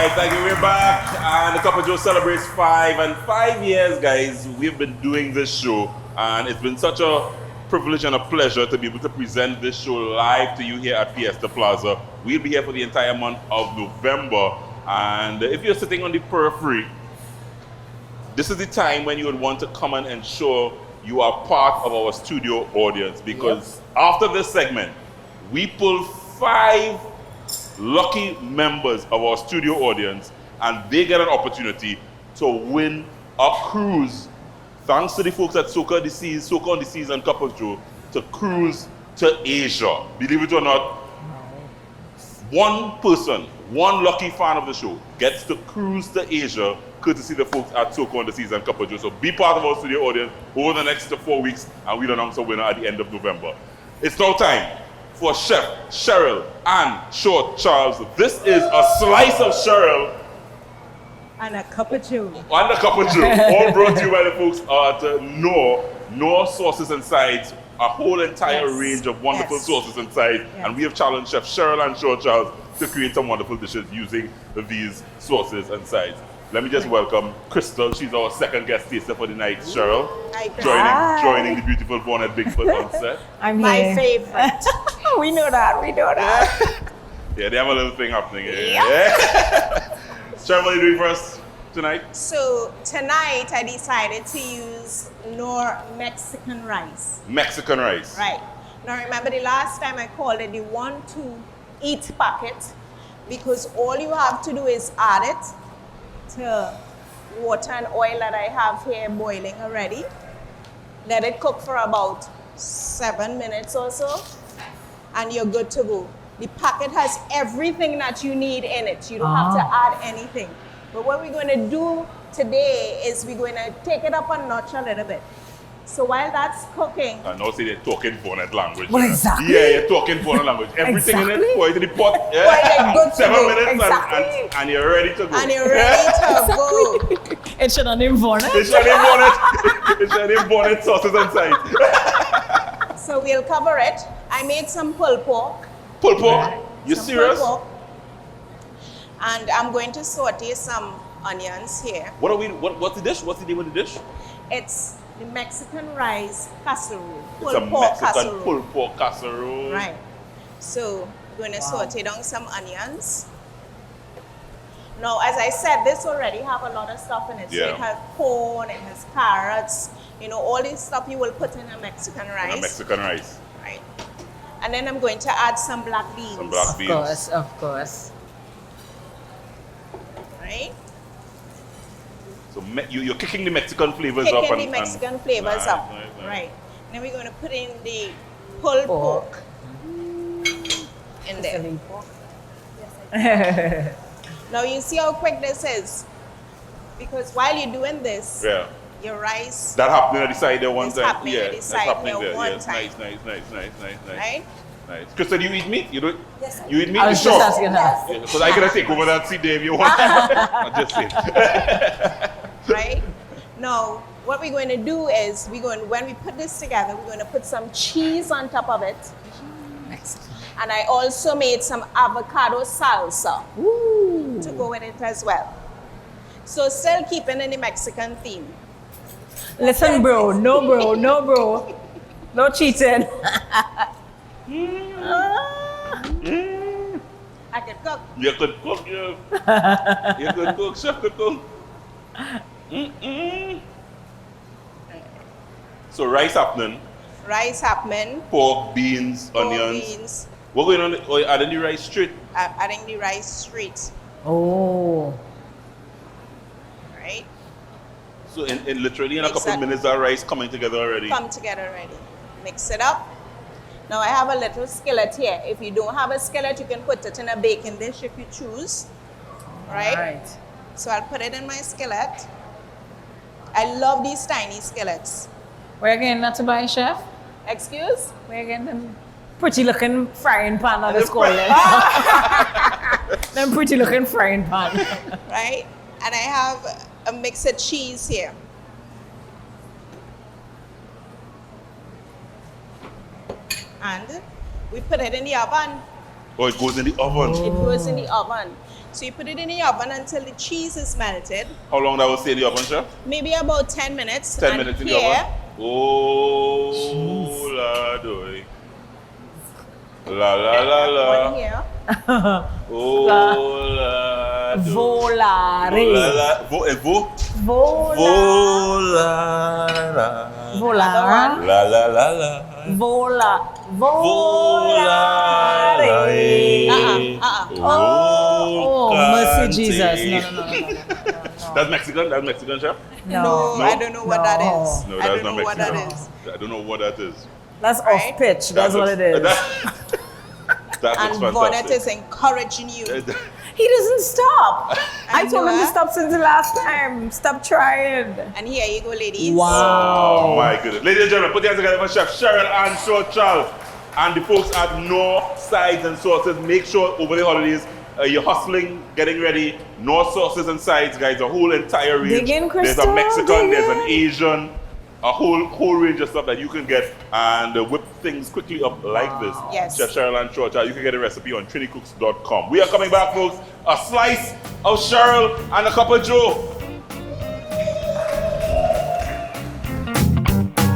right, thank you. We're back, and the Cup of Joe celebrates 5 years, guys. We've been doing this show, and it's been such a privilege and a pleasure to be able to present this show live to you here at Fiesta Plaza. We'll be here for the entire month of November, and if you're sitting on the periphery, this is the time when you would want to come and ensure you are part of our studio audience, because after this segment, we pull 5 lucky members of our studio audience, and they get an opportunity to win a cruise, thanks to the folks at Soca on the Seas and Cup of Joe, to cruise to Asia. Believe it or not, one person, one lucky fan of the show, gets to cruise to Asia courtesy the folks at Soca on the Seas and Cup of Joe. So be part of our studio audience over the next 4 weeks, and we'll announce a winner at the end of November. It's now time for Chef Cheryl-Ann Short-Charles. This is a slice of Cheryl and a cup of Joe. And a cup of Joe. All brought to you by the folks at Knorr Sauces and Sides. A whole entire range of wonderful sauces and sides. And we have challenged Chef Cheryl-Ann Short-Charles to create some wonderful dishes using these sauces and sides. Let me just welcome Crystal. She's our second guest taster for the night. Cheryl, joining the beautiful Vaughnette Bigford on set. I'm my favorite. We know that. Yeah, they have a little thing happening here. Yeah. Cheryl, what are you doing for us tonight? So tonight I decided to use Knorr Mexican rice. Mexican rice. Right. Now remember the last time I called it the 1-to-eat packet, because all you have to do is add it to water and oil that I have here boiling already. Let it cook for about 7 minutes or so, and you're good to go. The packet has everything that you need in it. You don't have to add anything. But what we're going to do today is we're going to take it up a notch a little bit. So while that's cooking... I know, see, they're talking Vaughnette language. Well, exactly. Yeah, you're talking Vaughnette language. Everything in it, pour it in the pot. Yeah. Good to 7 go. minutes and you're ready to go. And you're ready to go. It should have named Vaughnette. It should have Vaughnette. It should have Vaughnette sauces and sides. So we'll cover it. I made some pulled pork. Pulled pork? You Some serious? pulled pork. And I'm going to saute some onions here. What's the dish? What's the name of the dish? It's the Mexican rice casserole. It's a Mexican pulled pork casserole. Right. So we're going to saute down some onions. Now, as I said, this already have a lot of stuff in it. Yeah. So it has corn, it has carrots, you know, all this stuff you will put in a Mexican rice. And a Mexican rice. Right. And then I'm going to add some black beans. Some black beans. Of course. Right. So you're kicking the Mexican flavors up. Kicking the Mexican flavors up. Nice. Right. Then we're going to put in the pulled pork in there. Now you see how quick this is, because while you're doing this, your rice that happening at the side there one is time. happening Yeah, at the that's side happening there there. one Yes, time. Nice. Right? Nice. Kristen, you eat meat? You do it? Yes, You eat meat? I was You just sure? asking her. Because I gotta take over that seat there if you want. I'm just saying. Right? Now, what we're going to do is when we put this together, we're going to put some cheese on top of it. And I also made some avocado salsa to go with it as well. So still keeping in the Mexican theme. Listen, bro. No cheating. I can cook. You could cook, yeah. You could cook, chef could cook. So rice happening. Rice happening. Pork, beans, onions. Beans. What going on? Or adding the rice straight? Adding the rice straight. Oh. Right? So in literally in a couple of minutes, that rice coming together already. Come together already. Mix it up. Now I have a little skillet here. If you don't have a skillet, you can put it in a baking dish if you choose. Right? So I'll put it in my skillet. I love these tiny skillets. Where again not to buy, chef? Excuse? Where again them pretty looking frying pan on the school. Them pretty looking frying pan. Right? And I have a mixed cheese here. And we put it in the oven Oh, it goes in the oven. It goes in the oven. So you put it in the oven until the cheese is melted. How long that will stay in the oven, chef? Maybe about 10 minutes. 10 And minutes in the here, oven. Oh, la doy. La la la one la. here. Oh, la doy. Volare. La la. Vo. Vola. Vola. Vola. La la la la. Vola. Volare. Oh, mercy Jesus. No. That's Mexican? That's Mexican, chef? No, I don't know what that is. No, I that's don't not know what that Mexican. is. I don't know what that is. That's Right? off pitch. That's what it is. That And looks Vaughnette fantastic. is encouraging you. He doesn't stop. I told him know, to huh? stop since the last time. Stop trying. And here you go, ladies. Oh my goodness. Ladies and gentlemen, put your hands together for Chef Cheryl-Ann Short-Charles and the folks at Knorr Sides and Sauces. Make sure over the holidays you're hustling, getting ready. Knorr Sauces and Sides, guys, a whole entire range. Dig in, There's Crystal, a Mexican, dig there's an in. Asian, a whole range of stuff that you can get and whip things quickly up like this. Yes. Chef Cheryl-Ann Short-Charles, you can get a recipe on trinicooks.com. We are coming back, folks. A slice of Cheryl and a cup of Joe.